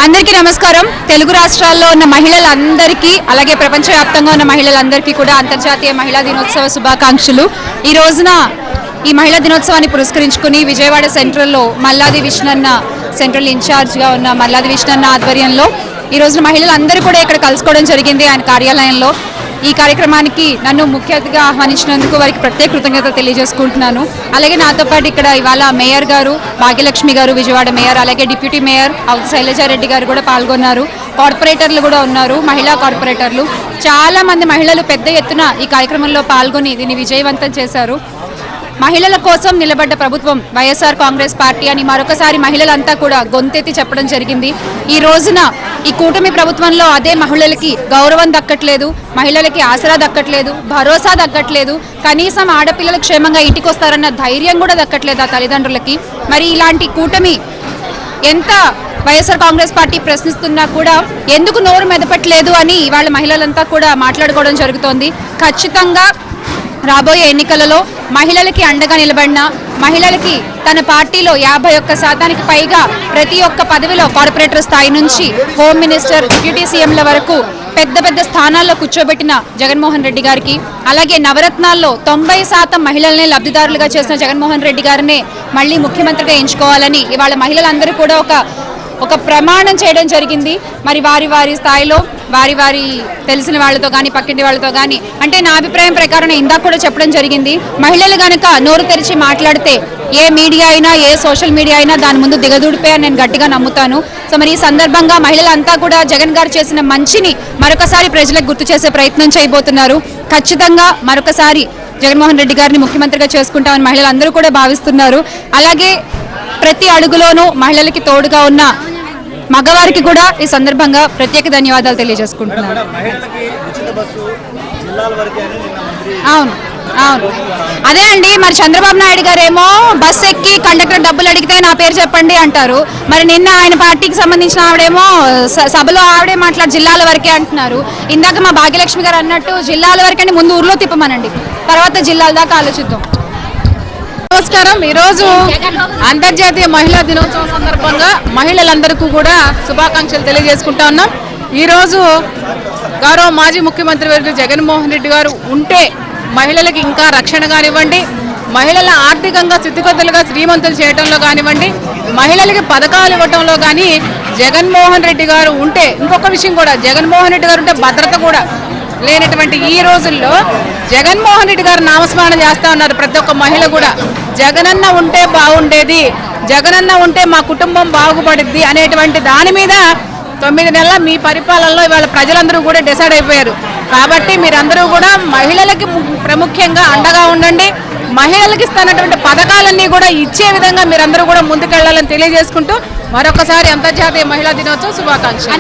అందరికీ నమస్కారం. తెలుగు రాష్ట్రాల్లో ఉన్న మహిళలందరికీ అలాగే ప్రపంచవ్యాప్తంగా ఉన్న మహిళలందరికీ కూడా అంతర్జాతీయ మహిళా దినోత్సవ శుభాకాంక్షలు. ఈ రోజున ఈ మహిళా దినోత్సవాన్ని పురస్కరించుకుని విజయవాడ సెంట్రల్లో మల్లాది విష్ణన్న సెంట్రల్ ఇన్ఛార్జ్గా ఉన్న మల్లాది విష్ణన్న ఆధ్వర్యంలో ఈ రోజున మహిళలందరూ కూడా ఇక్కడ కలుసుకోవడం జరిగింది ఆయన కార్యాలయంలో. ఈ కార్యక్రమానికి నన్ను ముఖ్య అతిథిగా ఆహ్వానించినందుకు వారికి ప్రత్యేక కృతజ్ఞత తెలియజేసుకుంటున్నాను. అలాగే నాతో పాటు ఇక్కడ ఇవాళ మేయర్ గారు భాగ్యలక్ష్మి గారు విజయవాడ మేయర్, అలాగే డిప్యూటీ మేయర్ అవతి శైలజారెడ్డి గారు కూడా పాల్గొన్నారు. కార్పొరేటర్లు కూడా ఉన్నారు, మహిళా కార్పొరేటర్లు. చాలా మంది మహిళలు పెద్ద ఎత్తున ఈ కార్యక్రమంలో పాల్గొని దీన్ని విజయవంతం చేశారు. మహిళల కోసం నిలబడ్డ ప్రభుత్వం వైఎస్ఆర్ కాంగ్రెస్ పార్టీ అని మరొకసారి మహిళలంతా కూడా గొంతెత్తి చెప్పడం జరిగింది. ఈ రోజున ఈ కూటమి ప్రభుత్వంలో అదే మహిళలకి గౌరవం దక్కట్లేదు, మహిళలకి ఆసరా దక్కట్లేదు, భరోసా దక్కట్లేదు, కనీసం ఆడపిల్లలు క్షేమంగా ఇంటికి వస్తారన్న ధైర్యం కూడా దక్కట్లేదు ఆ తల్లిదండ్రులకి. మరి ఇలాంటి కూటమి ఎంత వైఎస్ఆర్ కాంగ్రెస్ పార్టీ ప్రశ్నిస్తున్నా కూడా ఎందుకు నోరు మెదపట్లేదు అని ఇవాళ మహిళలంతా కూడా మాట్లాడుకోవడం జరుగుతోంది. ఖచ్చితంగా రాబోయే ఎన్నికలలో మహిళలకి అండగా నిలబడిన, మహిళలకి తన పార్టీలో 51% పైగా ప్రతి ఒక్క పదవిలో కార్పొరేటర్ స్థాయి నుంచి హోమ్ మినిస్టర్, డిప్యూటీ సీఎంల వరకు పెద్ద పెద్ద స్థానాల్లో కూర్చోబెట్టిన జగన్మోహన్ రెడ్డి గారికి, అలాగే నవరత్నాల్లో 90% మహిళల్ని లబ్ధిదారులుగా చేసిన జగన్మోహన్ రెడ్డి గారినే మళ్ళీ ముఖ్యమంత్రిగా ఎంచుకోవాలని ఇవాళ మహిళలందరూ కూడా ఒక ప్రమాణం చేయడం జరిగింది. మరి వారి వారి స్థాయిలో వారి తెలిసిన వాళ్ళతో కానీ పక్కింటి వాళ్ళతో కానీ, అంటే నా అభిప్రాయం ప్రకారం ఇందాక కూడా చెప్పడం జరిగింది, మహిళలు కనుక నోరు తెరిచి మాట్లాడితే ఏ మీడియా అయినా ఏ సోషల్ మీడియా అయినా దాని ముందు దిగదూడిపోయాని నేను గట్టిగా నమ్ముతాను. సో మరి ఈ సందర్భంగా మహిళలంతా కూడా జగన్ గారు చేసిన మంచిని మరొకసారి ప్రజలకు గుర్తు చేసే ప్రయత్నం చేయబోతున్నారు. ఖచ్చితంగా మరొకసారి జగన్మోహన్ రెడ్డి గారిని ముఖ్యమంత్రిగా చేసుకుంటామని మహిళలందరూ కూడా భావిస్తున్నారు. అలాగే ప్రతి అడుగులోనూ మహిళలకి తోడుగా ఉన్న మగవారికి కూడా ఈ సందర్భంగా ప్రత్యేక ధన్యవాదాలు తెలియజేసుకుంటున్నాను. అవును అవును అదే అండి. మరి చంద్రబాబు నాయుడు గారేమో బస్ ఎక్కి కండక్టర్ డబ్బులు అడిగితే నా పేరు చెప్పండి అంటారు. మరి నిన్న ఆయన పార్టీకి సంబంధించిన ఆవిడేమో సభలో ఆవిడే జిల్లాల వరకే అంటున్నారు. ఇందాక మా భాగ్యలక్ష్మి గారు అన్నట్టు జిల్లాల వరకే ముందు ఊర్లో తిప్పమనండి, తర్వాత జిల్లాల దాకా ఆలోచిద్దాం. నమస్కారం. ఈరోజు అంతర్జాతీయ మహిళా దినోత్సవం సందర్భంగా మహిళలందరికీ కూడా శుభాకాంక్షలు తెలియజేసుకుంటా ఉన్నాం. ఈరోజు గౌరవ మాజీ ముఖ్యమంత్రి వర్యులు జగన్మోహన్ రెడ్డి గారు ఉంటే మహిళలకు ఇంకా రక్షణ కానివ్వండి, మహిళల ఆర్థికంగా స్థితిగతులుగా శ్రీమంతులు చేయడంలో కానివ్వండి, మహిళలకి పథకాలు ఇవ్వడంలో కానీ జగన్మోహన్ రెడ్డి గారు ఉంటే, ఇంకొక విషయం కూడా జగన్మోహన్ రెడ్డి గారు ఉంటే భద్రత కూడా లేనటువంటి ఈ రోజుల్లో జగన్మోహన్ రెడ్డి గారు నామస్మరణ చేస్తా ఉన్నారు ప్రతి ఒక్క మహిళ కూడా. జగనన్న ఉంటే బాగుండేది, జగనన్న ఉంటే మా కుటుంబం బాగుపడుద్ది అనేటువంటి దాని మీద 9 నెలల మీ పరిపాలనలో ఇవాళ ప్రజలందరూ కూడా డిసైడ్ అయిపోయారు. కాబట్టి మీరందరూ కూడా మహిళలకి ప్రాముఖ్యంగా అండగా ఉండండి. మహిళలకు ఇస్తున్నటువంటి పథకాలన్నీ కూడా ఇచ్చే విధంగా మీరందరూ కూడా ముందుకెళ్లాలని తెలియజేసుకుంటూ మరొకసారి అంతర్జాతీయ మహిళా దినోత్సవ శుభాకాంక్షలు.